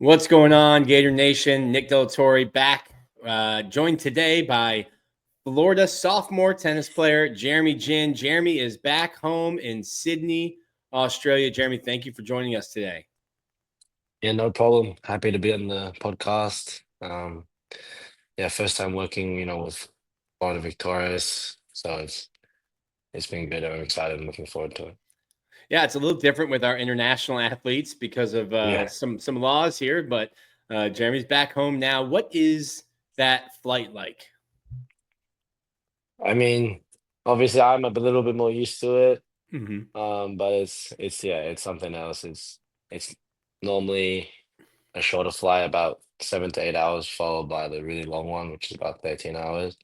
What's going on, Gator Nation? Nick Delatorre back, joined today by Florida sophomore tennis player Jeremy Jin. Jeremy is back home in Sydney, Australia. Jeremy, thank you for joining us today. Yeah, no problem. Happy to be on the podcast. Yeah, first time working, with Florida Victorious. So it's been good. I'm excited and looking forward to it. Yeah, it's a little different with our international athletes because of Yeah. some laws here, but Jeremy's back home now. What is that flight like? I mean, obviously I'm a little bit more used to it. Mm-hmm. But it's something else. It's normally a shorter flight, about 7 to 8 hours, followed by the really long one, which is about 13 hours.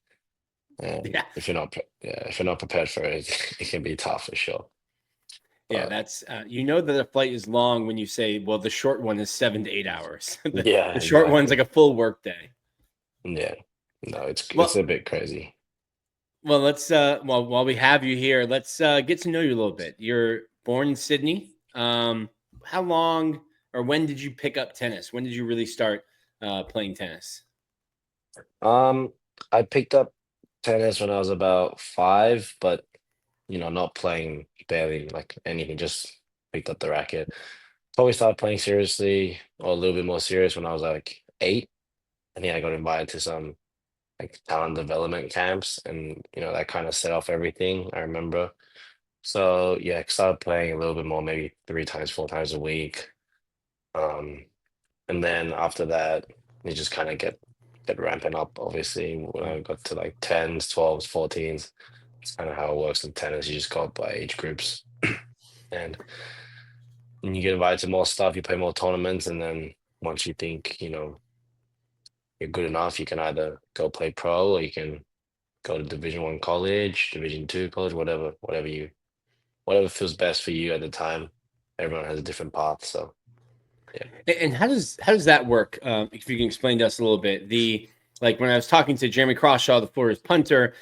And Yeah, if you're not prepared for it, it can be tough for sure. yeah, But that's you know that a flight is long when you say, well, the short one is 7 to 8 hours. yeah, The short one's like exactly. a full work day. Yeah. No, it's Well, a bit crazy. let's while we have you here, let's get to know you a little bit. You're born in Sydney. How long or when did you pick up tennis? When did you really start playing tennis? Um, I picked up tennis when I was about 5, but not playing barely like anything, just picked up the racket. Probably started playing seriously or a little bit more serious when I was like 8. I think I got invited to some like talent development camps, and that kind of set off everything, I remember. So yeah, started playing a little bit more, maybe 3 times, 4 times a week. Um, And then after that, you just kind of get ramping up. Obviously, when I got to like 10s, 12s, 14s, it's kind of how it works in tennis. You just go up by age groups, and you get invited to more stuff. You play more tournaments, and then once you think you're good enough, you can either go play pro, or you can go to Division 1 college, Division 2 college, whatever feels best for you at the time. Everyone has a different path, so yeah. And how does that work? If you can explain to us a little bit. The like when I was talking to Jeremy Crawshaw, the Florida's punter,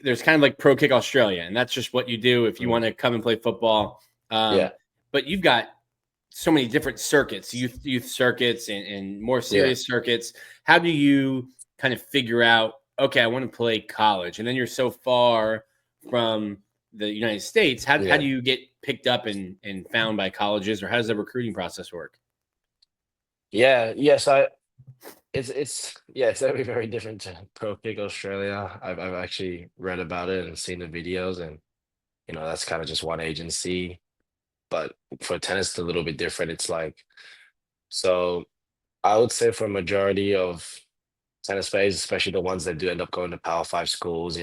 there's kind of like Pro Kick Australia, and that's just what you do if you Mm. want to come and play football. Yeah, But you've got so many different circuits, youth circuits, and more yeah, serious circuits. How do you kind of figure out? Okay, I want to play college, and then you're so far from the United States. How yeah. do you get picked up and found by colleges, or how does the recruiting process work? Yeah, yes, it's very, very different to Pro Kick Australia. I've actually read about it and seen the videos, and that's kind of just one agency. But for tennis, it's a little bit different. It's like, so I would say for a majority of tennis players, especially the ones that do end up going to Power 5 schools,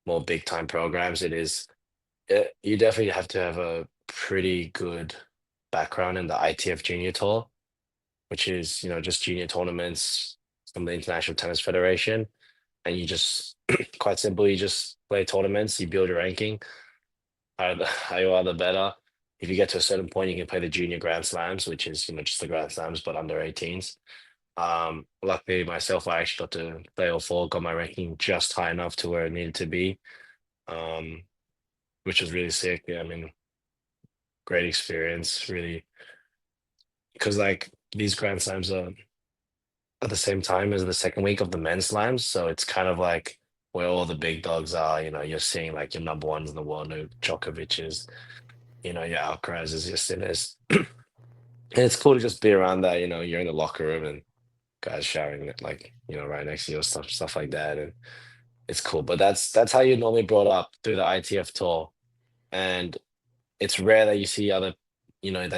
more big time programs, you definitely have to have a pretty good background in the ITF Junior Tour, which is, just junior tournaments from the International Tennis Federation. And you just, quite simply, you just play tournaments, you build your ranking. Higher you are, the better. If you get to a certain point, you can play the junior Grand Slams, which is, just the Grand Slams, but under 18s. Luckily myself, I actually got to play all four, got my ranking just high enough to where it needed to be, um, which was really sick. Yeah, I mean, great experience, really, because like these Grand Slams are at the same time as the second week of the men's slams. So it's kind of like where all the big dogs are. You're seeing like your number ones in the world, no Djokovic's, your Alcaraz's, your Sinners. And it's cool to just be around that. You're in the locker room and guys shouting it like, right next to you, stuff like that. And it's cool. But that's how you're normally brought up through the ITF tour. And it's rare that you see that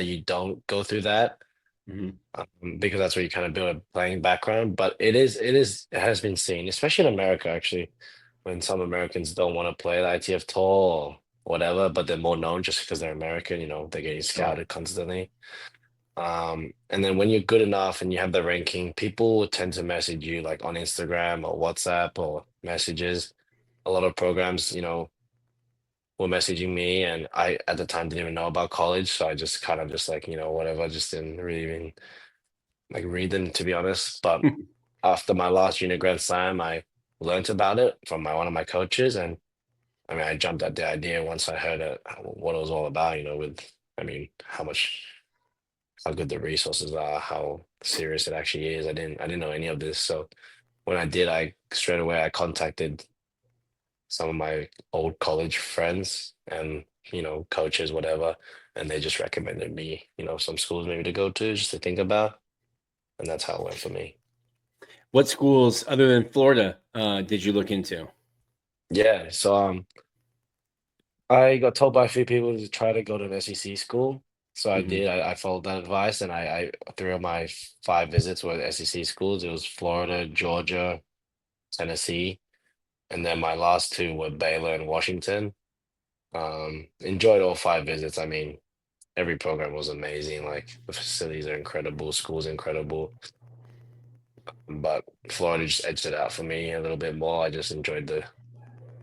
you don't go through that, Mhm. because that's where you kind of build a playing background. But it has been seen, especially in America, actually, when some Americans don't want to play the ITF tour or whatever, but they're more known just because they're American. They're getting Sure. scouted constantly. And then when you're good enough and you have the ranking, people will tend to message you like on Instagram or WhatsApp or messages. A lot of programs, were messaging me, and I at the time didn't even know about college, so I just kind of just like, whatever, just didn't really even like read them, to be honest. But after my last junior Grand Slam, I learned about it from one of my coaches, and I mean, I jumped at the idea once I heard it, what it was all about. With, I mean, how good the resources are, how serious it actually is. I didn't know any of this. So when I did, I straight away I contacted some of my old college friends and coaches, whatever, and they just recommended me, some schools maybe to go to just to think about, and that's how it went for me. What schools other than Florida did you look into? Yeah, so I got told by a few people to try to go to an SEC school. So I Hmm. did. I followed that advice, and I three of my five visits were SEC schools. It was Florida, Georgia, Tennessee, and then my last two were Baylor and Washington. Enjoyed all five visits. I mean, every program was amazing. Like the facilities are incredible, school's incredible. But Florida just edged it out for me a little bit more. I just enjoyed the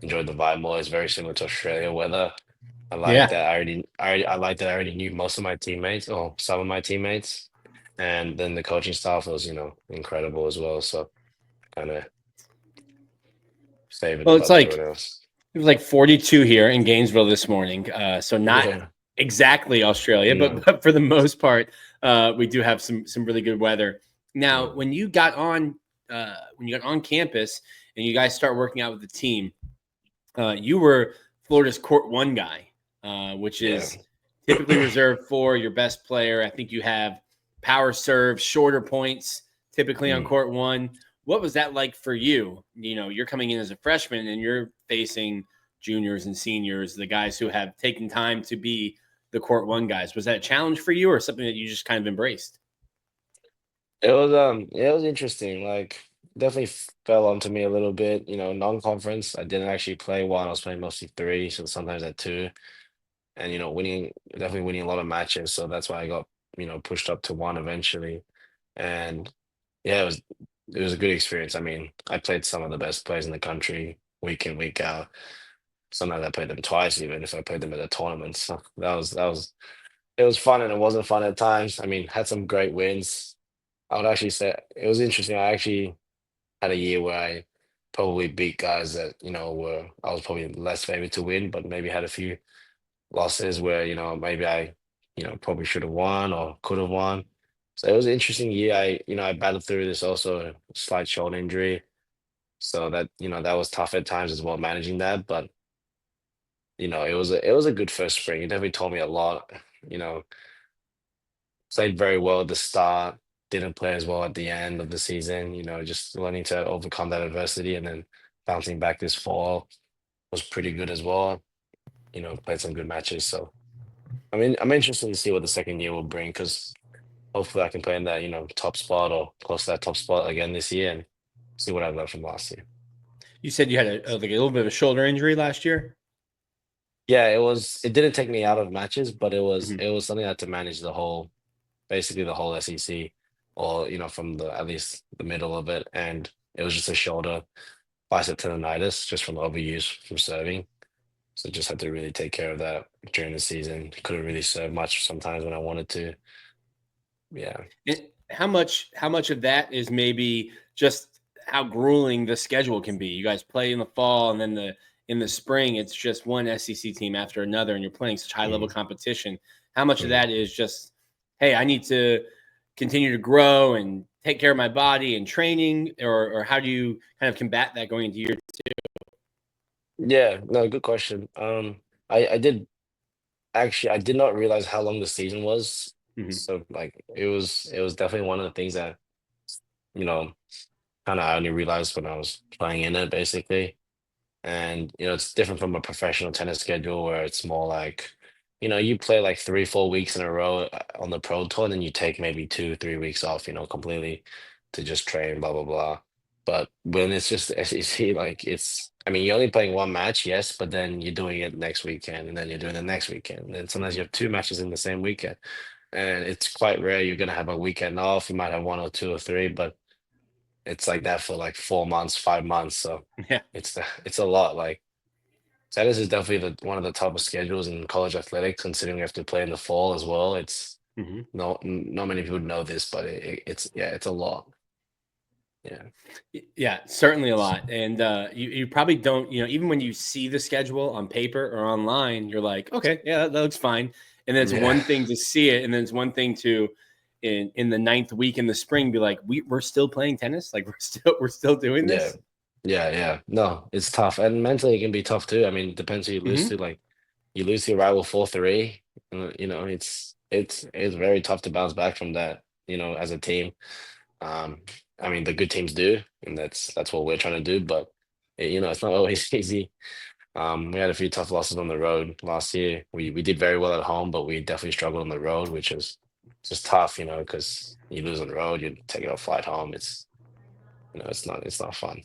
vibe more. It's very similar to Australia weather. I like Yeah. that I like that I already knew most of my teammates or some of my teammates. And then the coaching staff was, incredible as well. So kind of favored Well, it's above like everyone else. it was like 42 here in Gainesville this morning. So not Yeah. exactly Australia, but, No. but for the most part, we do have some really good weather. Now, Mm, when you got on campus and you guys start working out with the team, you were Florida's Court One guy, which yeah. is typically reserved for your best player. I think you have power serve, shorter points, typically on Mm. Court One. What was that like for you? You know, you're coming in as a freshman and you're facing juniors and seniors, the guys who have taken time to be the Court One guys. Was that a challenge for you or something that you just kind of embraced? It was interesting. Like definitely fell onto me a little bit. Non-conference. I didn't actually play one. I was playing mostly three, so sometimes at two. And definitely winning a lot of matches. So that's why I got pushed up to one eventually. And yeah, it was a good experience. I mean, I played some of the best players in the country week in, week out. Sometimes I played them twice, even if I played them at a tournament. So that was it was fun and it wasn't fun at times. I mean, had some great wins. I would actually say it was interesting. I actually had a year where I probably beat guys that, were I was probably less favored to win, but maybe had a few losses where, maybe I, probably should have won or could have won. So it was an interesting year. I battled through this also slight shoulder injury. So that was tough at times as well managing that. But, it was a good first spring. It definitely taught me a lot. You know, Played very well at the start, didn't play as well at the end of the season, just learning to overcome that adversity and then bouncing back this fall was pretty good as well. Played some good matches. So I mean, I'm interested to see what the second year will bring because hopefully I can play in that, top spot or close to that top spot again this year and see what I learned from last year. You said you had like a little bit of a shoulder injury last year. Yeah, it didn't take me out of matches, but it was Mhm. it was something I had to manage basically the whole SEC or, from at least the middle of it. And it was just a shoulder bicep tendonitis just from overuse from serving. So just had to really take care of that during the season. Couldn't really serve much sometimes when I wanted to. Yeah. And how much of that is maybe just how grueling the schedule can be? You guys play in the fall and then in the spring it's just one SEC team after another and you're playing such high level Mm, competition. How much of mm. that is just, hey, I need to continue to grow and take care of my body and training, or how do you kind of combat that going into year Yeah, no, good question. I did not realize how long the season was. 2? Mhm. So like it was definitely one of the things that, you know, kind of I only realized when I was playing in it basically. And it's different from a professional tennis schedule where it's more like, you play like 3, 4 weeks in a row on the pro tour, and then you take maybe 2, 3 weeks off, completely to just train, blah blah blah. But when it's just SEC, like I mean, you're only playing one match, yes, but then you're doing it next weekend, and then you're doing it next weekend, and then sometimes you have two matches in the same weekend, and it's quite rare you're gonna have a weekend off. You might have one or two or three, but it's like that for like 4 months, 5 months. So Yeah. it's a lot. Like tennis is definitely one of the toughest schedules in college athletics, considering we have to play in the fall as well. It's Mhm. not many people know this, but it's yeah, it's a lot. Yeah. Yeah, certainly a lot. And you probably don't, even when you see the schedule on paper or online, you're like, okay, yeah, that looks fine. And then it's Yeah. one thing to see it, and then it's one thing to in the 9th week in the spring be like, we're still playing tennis? Like we're still doing Yeah. this? Yeah. No, it's tough. And mentally it can be tough too. I mean, it depends who you lose Hmm. to. Like you lose to your rival 4-3. You know, it's very tough to bounce back from that, as a team. Um, I mean, the good teams do, and that's what we're trying to do, but it's not always easy. We had a few tough losses on the road last year. We did very well at home, but we definitely struggled on the road, which is just tough, because you lose on the road, you take a flight home. It's not fun.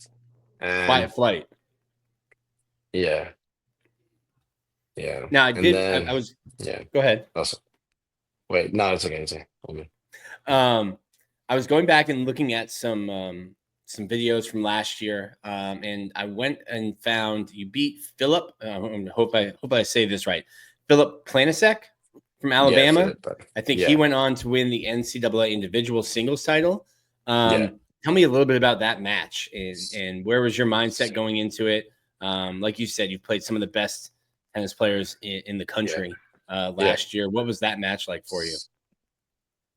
Quiet And flight. yeah, yeah. Now And I then was, yeah. go ahead. Also, wait, no, it's okay. It's okay. All good. Um, I was going back and looking at some videos from last year, and I went and found you beat Philip. I hope I say this right. Philip Planasek from Yeah, Alabama. Philip. But I think he yeah, went on to win the NCAA individual singles title. yeah. Tell me a little bit about that match and where was your mindset going into it? Like you said, you played some of the best tennis players in the Yeah, country yeah. last year. What was that match like for you?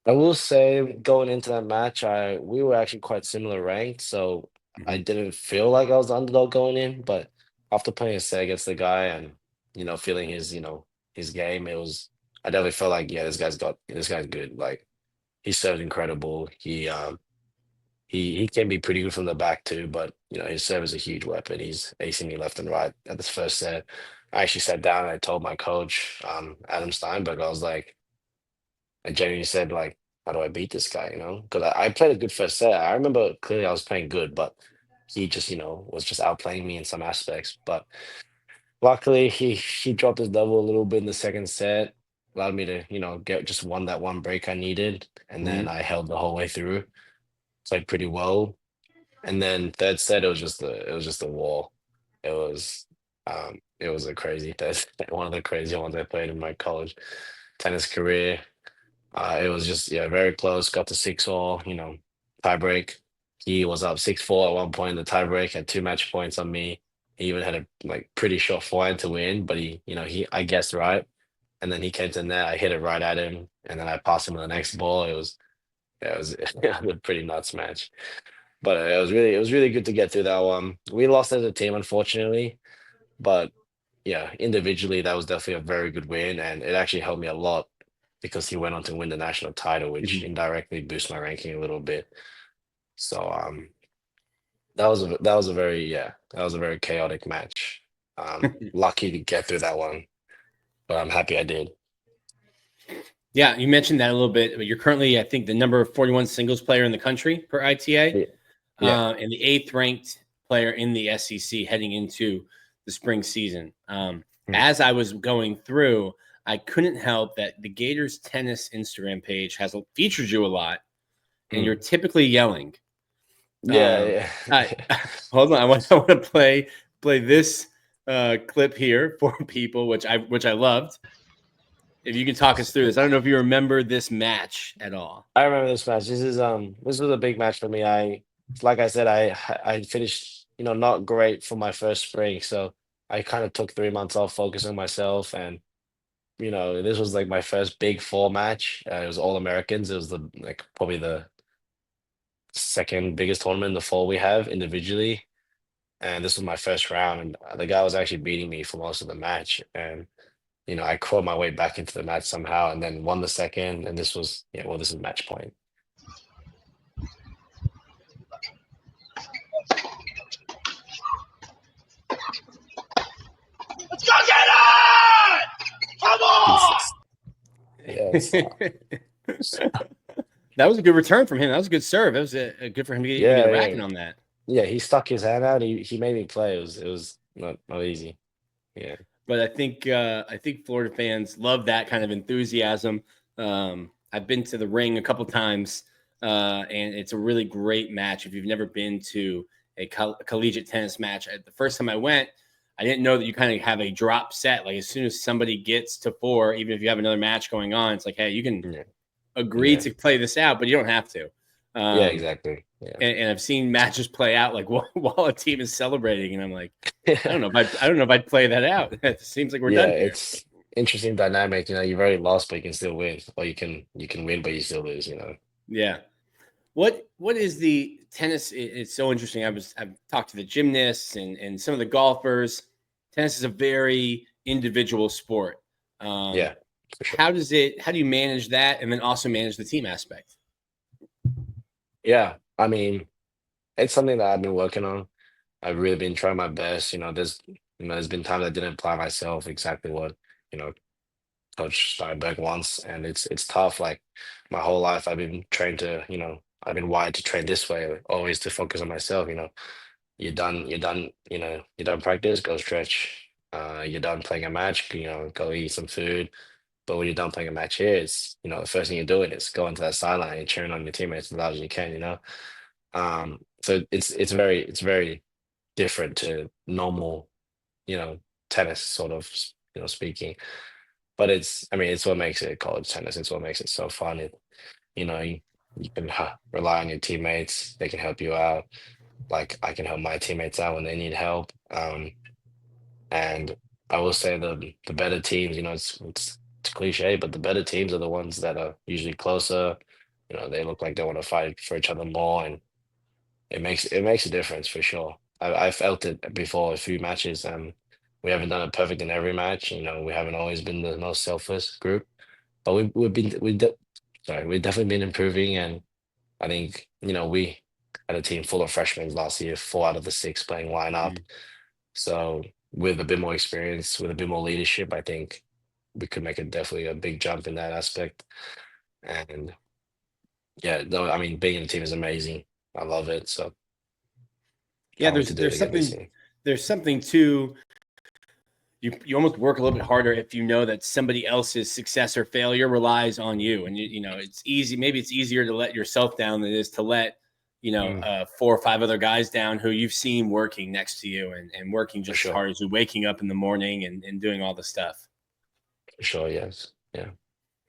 I will say going into that match, we were actually quite similar ranked, so I Mhm. didn't feel like I was the underdog going in. But after playing a set against the guy and feeling his game, I definitely felt like yeah, this guy's good. Like he served incredible. He can be pretty good from the back too, but his serve is a huge weapon. He's acing me left and right at this first set. I actually sat down and I told my coach, Adam Steinberg, I was like. I genuinely said, like, how do I beat this guy? Because I played a good first set. I remember clearly I was playing good, but he just, was just outplaying me in some aspects. But luckily, he dropped his level a little bit in the second set, allowed me to, get just that one break I needed, and then Mhm. I held the whole way through. Played pretty well, and then third set it was just a wall. It was a crazy test, one of the crazier ones I played in my college tennis career. It was just yeah, very close. Got to 6-all, tie break. He was up 6-4 at one point in the tie break, had 2 match points on me. He even had a pretty short forehand to win, but I guessed right. And then he came to net. I hit it right at him, and then I passed him on the next ball. It was a pretty nuts match. But it was really good to get through that one. We lost as a team, unfortunately, but yeah, individually, that was definitely a very good win, and it actually helped me a lot because he went on to win the national title, which Mhm. indirectly boosts my ranking a little bit. So that was a very chaotic match. Lucky to get through that one, but I'm happy I did. Yeah, you mentioned that a little bit. You're currently, I think, the number 41 singles player in the country per ITA, Yeah, yeah, and the eighth ranked player in the SEC heading into the spring season. mm, As I was going through, I couldn't help that the Gators tennis Instagram page has featured you a lot, and you're mm. typically yelling. Um, Yeah, I, yeah. hold on, I want to play this clip here for people, which I loved. If you can talk us through this, I don't know if you remember this match at all. I remember this match. This was a big match for me. Like I said, I finished not great for my first spring, so I kind of took 3 months off focusing on myself, and this was like my first big four match. It was all Americans. It was probably the second biggest tournament in the fall we have individually, and this was my first round, and the guy was actually beating me for most of the match, and I clawed my way back into the match somehow, and then won the second, and this is match point. Let's go get it! Come on! Jesus. Yeah, so That was a good return from him. That was a good serve. It was good for him to even get yeah, a yeah, racket on that. yeah. He stuck his hand out. He made me play. It was not easy. Yeah, But I think Florida fans love that kind of enthusiasm. I've been to the ring a couple times, and it's a really great match. If you've never been to a collegiate tennis match, the first time I went, I didn't know that you kind of have a drop set. Like as soon as somebody gets to four, even if you have another match going on, it's like, hey, you can yeah, agree yeah, to play this out, but you don't have to. yeah. Um, Exactly. Yeah. and I've seen matches play out like while a team is celebrating, and I'm like, I don't know if I'd play that out. It seems like we're Yeah, done here. interesting dynamic. You know, you've already lost, but you can still win, or you can win, but you still lose. You know. Yeah. What is the tennis? It's so interesting. I've talked to the gymnasts and some of the golfers. Tennis is a very individual sport. Yeah, for sure. How do you manage that and then also manage the team aspect? Yeah, I mean, it's something that I've been working on. I've really been trying my best. There's been times I didn't apply myself exactly what you know Coach Steinberg wants, and it's tough. Like my whole life, I've been trained to, I've been wired to train this way, always to focus on myself. You're done practice, go stretch. You're done playing a match, go eat some food. But when you're done playing a match here, it's the first thing you're doing is go into that sideline and cheering on your teammates as loud as you can. So it's very different to normal, you know, tennis sort of, speaking. But I mean, it's what makes it college tennis. It's what makes it so fun. You can rely on your teammates. They can help you out. Like I can help my teammates out when they need help. And I will say the better teams, it's cliche, but the better teams are the ones that are usually closer. They look like they want to fight for each other more, and it makes a difference for sure. I felt it before a few matches. We haven't done it perfect in every match. We haven't always been the most selfless group, but we've definitely been improving. And I think we had a team full of freshmen last year, 4 out of the 6 playing lineup. Mm. So with a bit more experience, with a bit more leadership, I think we could make definitely a big jump in that aspect. And yeah, no, I mean, being in the team is amazing. I love it. So Yeah, can't wait to do it there's again this something year. there's something to you almost work a little bit harder if you know that somebody else's success or failure relies on you. And it's easy. Maybe it's easier to let yourself down than it is to let, Mm, 4 or 5 other guys down who you've seen working next to you and working for just as sure. hard as you, waking up in the morning and doing all the stuff. For sure. Yes. Yeah,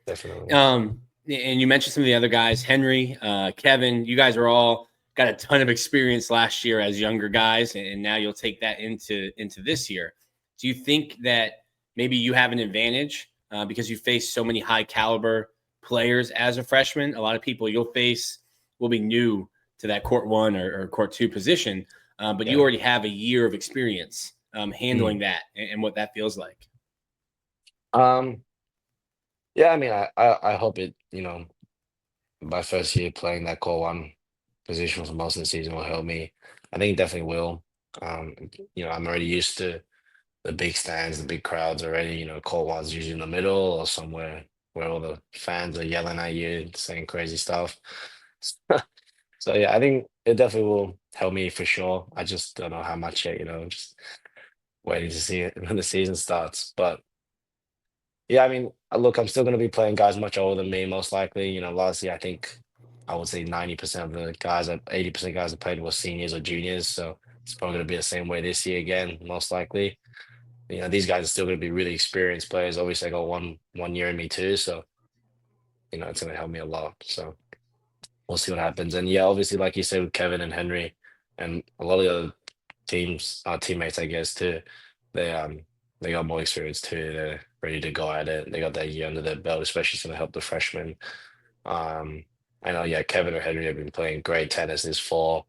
definitely. And you mentioned some of the other guys, Henry, Kevin. You guys are all got a ton of experience last year as younger guys, and now you'll take that into this year. Do you think that maybe you have an advantage because you face so many high caliber players as a freshman? A lot of people you'll face will be new to that court one or court two position, but you Yeah. already have a year of experience Mm. handling that and what that feels like. Um, yeah, I mean, I hope my first year playing that core one position for most of the season will help me. I think it definitely will. Um, I'm already used to the big stands, the big crowds already. Core one's usually in the middle or somewhere where all the fans are yelling at you, saying crazy stuff. So yeah, I think it definitely will help me for sure. I just don't know how much yet, just waiting to see it when the season starts. But yeah, I mean, look, I'm still going to be playing guys much older than me, most likely. Last year, I think I would say 90% of the guys, 80% of guys that played were seniors or juniors. So it's probably going to be the same way this year again, most likely. These guys are still going to be really experienced players. Obviously, I got one year in me too. So, it's going to help me a lot. So we'll see what happens. And yeah, obviously, like you said, with Kevin and Henry and a lot of the other teammates, I guess, too, they they got more experience too. They're ready to go at it. They got that year under their belt, especially to help the freshmen. Um, I know, yeah, Kevin or Henry have been playing great tennis this fall.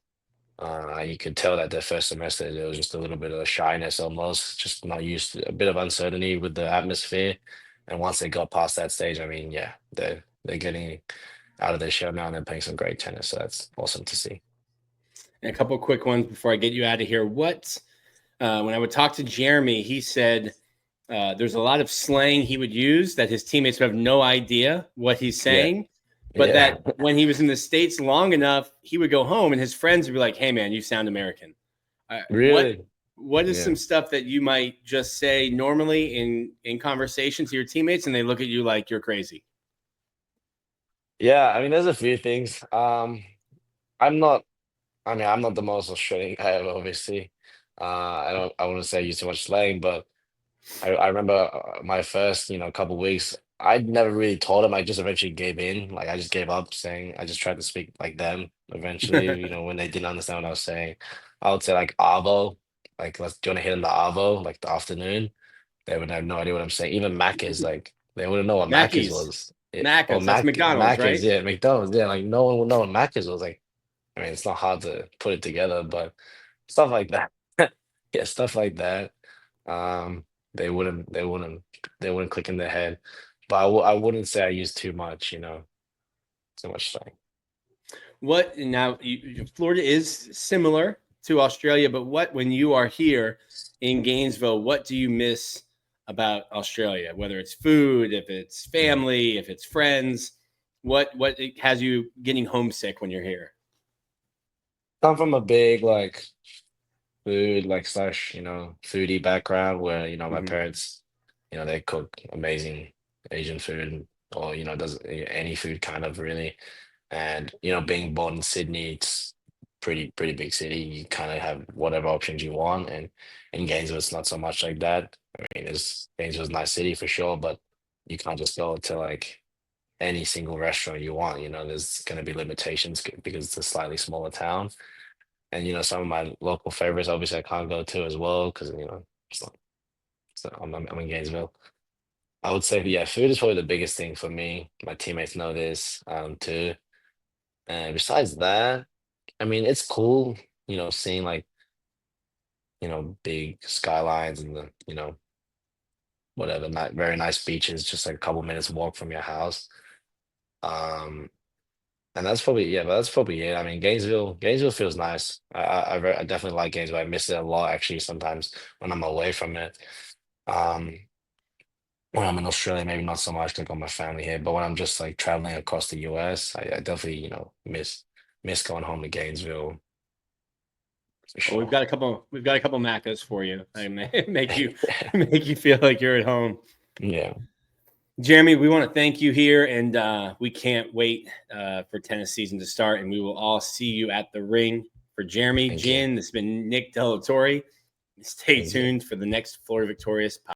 You could tell that their first semester there was just a little bit of a shyness almost, just not used to a bit of uncertainty with the atmosphere. And once they got past that stage, I mean, yeah, they're getting out of their shell now and they're playing some great tennis. So that's awesome to see. And a couple of quick ones before I get you out of here. When I would talk to Jeremy, he said there's a lot of slang he would use that his teammates would have no idea what he's Yeah, saying, but yeah, that when he was in the States long enough, he would go home and his friends would be like, "Hey, man, you sound American." Uh, what really, what is yeah, some stuff that you might just say normally in conversation to your teammates, and they look at you like you're crazy? yeah. I mean, there's a few things. I'm not. I mean, I'm not the most Australian guy, obviously. I don't. I wouldn't say I use too much slang, but I remember my first, couple weeks. I never really told them. I just eventually gave in. Like I just gave up saying. I just tried to speak like them. Eventually, when they didn't understand what I was saying, I would say like Arvo, like let's do you want to hit in the Arvo, like the afternoon. They would have no idea what I'm saying. Even Macca's, like they wouldn't know what Macca's Mackey's. was. Or Macca's. That's McDonald's, Macca's, right? yeah, McDonald's, yeah. Like no one would know what Macca's was. Like, I mean, it's not hard to put it together, but stuff like that. Yeah, stuff like that. Um, they wouldn't, they wouldn't, they wouldn't click in their head. But I wouldn't say I use too much, too much slang. What now? Florida is similar to Australia, but when you are here in Gainesville, what do you miss about Australia? Whether it's food, if it's Mm. family, if it's friends, what has you getting homesick when you're here? Come from a big like food like slash foodie background where my Mhm. parents they cook amazing Asian food or does any food kind of really. And being born in Sydney, it's pretty big city. You kind of have whatever options you want, and in Gainesville it's not so much like that. I mean, it's Gainesville's a nice city for sure, but you can't just go to like any single restaurant you want. There's going to be limitations because it's a slightly smaller town. And some of my local favorites, obviously, I can't go to as well because it's not, I'm in Gainesville. I would say, yeah, food is probably the biggest thing for me. My teammates know this too. And besides that, I mean, it's cool, seeing like big skylines and whatever, not very nice beaches, just like a couple minutes walk from your house. Um, And that's probably but that's probably it. I mean, Gainesville feels nice. I definitely like Gainesville. I miss it a lot actually sometimes when I'm away from it. Um, when I'm in Australia, maybe not so much like on my family here, but when I'm just like traveling across the US, I definitely, miss going home to Gainesville for Well, sure. we've got a couple Maccas for you. I make you make you feel like you're at home. Yeah, Jeremy, we want to thank you here, and we can't wait for tennis season to start. And we will all see you at the ring. For Jeremy thank you. Jin, this has been Nick Delatorre. Stay Thank you. tuned for the next Florida Victorious